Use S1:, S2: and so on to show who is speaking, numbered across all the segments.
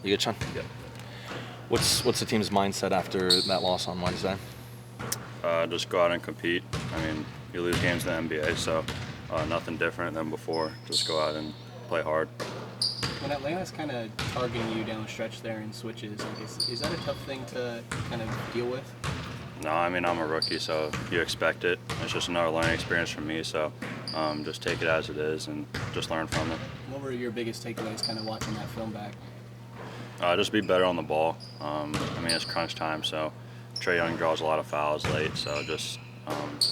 S1: You good, Sean?
S2: Yep.
S1: What's the team's mindset after that loss on Wednesday?
S2: Just go out and compete. I mean, you lose games in the NBA, so nothing different than before. Just go out and play hard.
S3: When Atlanta's kind of targeting you down the stretch there in switches, is that a tough thing to kind of deal with?
S2: No, I mean, I'm a rookie, so you expect it. It's just another learning experience for me, so just take it as it is and just learn from it.
S3: What were your biggest takeaways kind of watching that film back?
S2: Just be better on the ball. I mean, it's crunch time, so Trae Young draws a lot of fouls late, so just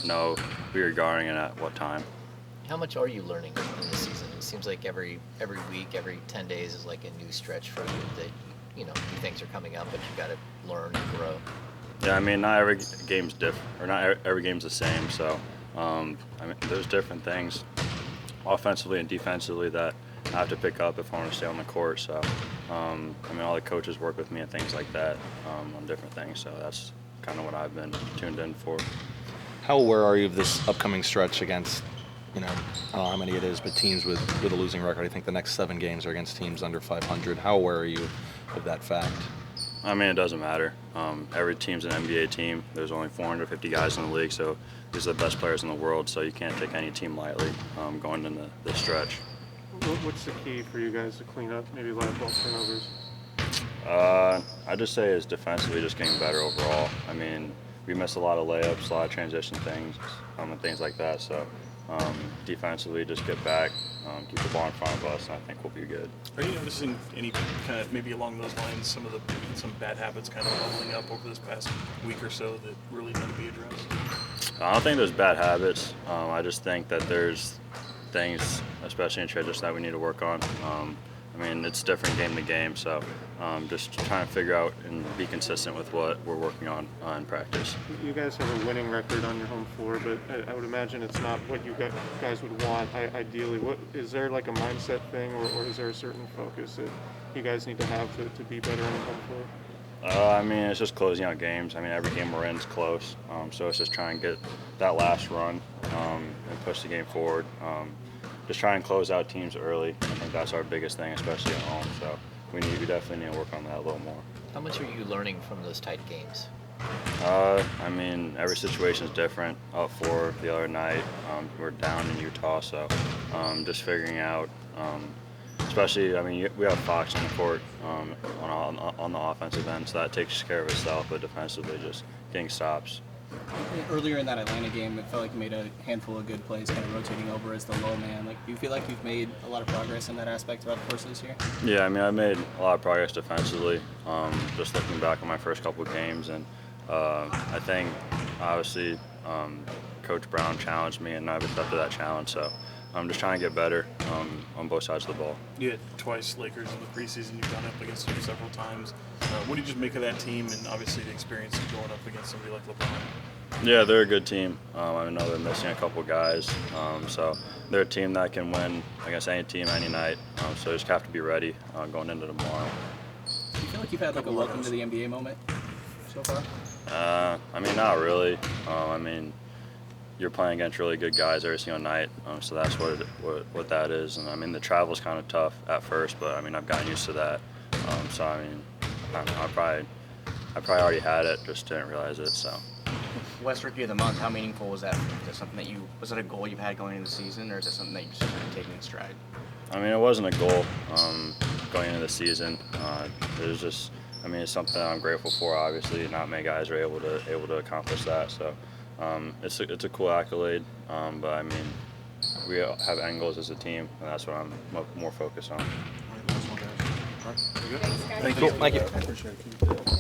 S2: know who you're guarding and at what time.
S4: How much are you learning in this season? It seems like every week, every 10 days is like a new stretch for you that, new things are coming up, but you got to learn and grow.
S2: Yeah, I mean, not every game's different, or not every game's the same. So, I mean, there's different things, offensively and defensively, that I have to pick up if I want to stay on the court. So, I mean, all the coaches work with me and things like that on different things. So that's kind of what I've been tuned in for.
S1: How aware are you of this upcoming stretch against, I don't know how many it is, but teams with a losing record? I think the next 7 games are against teams under 500. How aware are you of that fact?
S2: I mean, it doesn't matter. Every team's an NBA team. There's only 450 guys in the league, so these are the best players in the world, so you can't take any team lightly going into this stretch.
S5: What's the key for you guys to clean up maybe a lot of ball turnovers?
S2: I just say is defensively just getting better overall. I mean, we miss a lot of layups, a lot of transition things, and things like that. So defensively, just get back, keep the ball in front of us, and I think we'll be good.
S6: Are you noticing any kind of, maybe along those lines, some bad habits kind of bubbling up over this past week or so that really need to be addressed?
S2: I don't think there's bad habits. I just think that there's things, especially in transition, that we need to work on. I mean, it's different game to game, so just trying to figure out and be consistent with what we're working on in practice.
S5: You guys have a winning record on your home floor, but I would imagine it's not what you guys would want ideally. What is there like a mindset thing, or is there a certain focus that you guys need to have to be better on the home floor?
S2: I mean, it's just closing out games. I mean, every game we're in is close, so it's just trying to get that last run and push the game forward. Just try and close out teams early. I think that's our biggest thing, especially at home. So we definitely need to work on that a little more.
S4: How much are you learning from those tight games?
S2: I mean, every situation is different. Up 4 the other night, we're down in Utah, so just figuring out. Especially, I mean, we have Fox on the court on the offensive end, so that takes care of itself. But defensively, just getting stops.
S3: Earlier in that Atlanta game, it felt like you made a handful of good plays, kind of rotating over as the low man. Do you feel like you've made a lot of progress in that aspect throughout the course of this year?
S2: Yeah, I mean, I made a lot of progress defensively. Just looking back on my first couple of games, and I think obviously Coach Brown challenged me, and I've accepted that challenge. So I'm just trying to get better on both sides of the ball.
S6: You had twice Lakers in the preseason. You've gone up against them several times. What do you just make of that team, and obviously the experience of going up against somebody like LeBron?
S2: Yeah, they're a good team. I know they're missing a couple guys, so they're a team that can win against any team any night. So you just have to be ready going into tomorrow.
S3: Do you feel like you've had like a welcome to the NBA moment so far?
S2: I mean, not really. I mean, you're playing against really good guys every single night, so that's what that is. And I mean, the travel's kind of tough at first, but I mean, I've gotten used to that. So I mean, I probably already had it, just didn't realize it. So.
S7: West Rookie of the Month, how meaningful was that for you? Is that something that was it a goal you've had going into the season, or is it something that you just kind of taken in stride?
S2: I mean, it wasn't a goal going into the season. It was just, I mean, it's something I'm grateful for. Obviously, not many guys are able to accomplish that. So it's a cool accolade. But I mean, we have end goals as a team, and that's what I'm more focused on.
S6: Thank you.
S1: Thank you.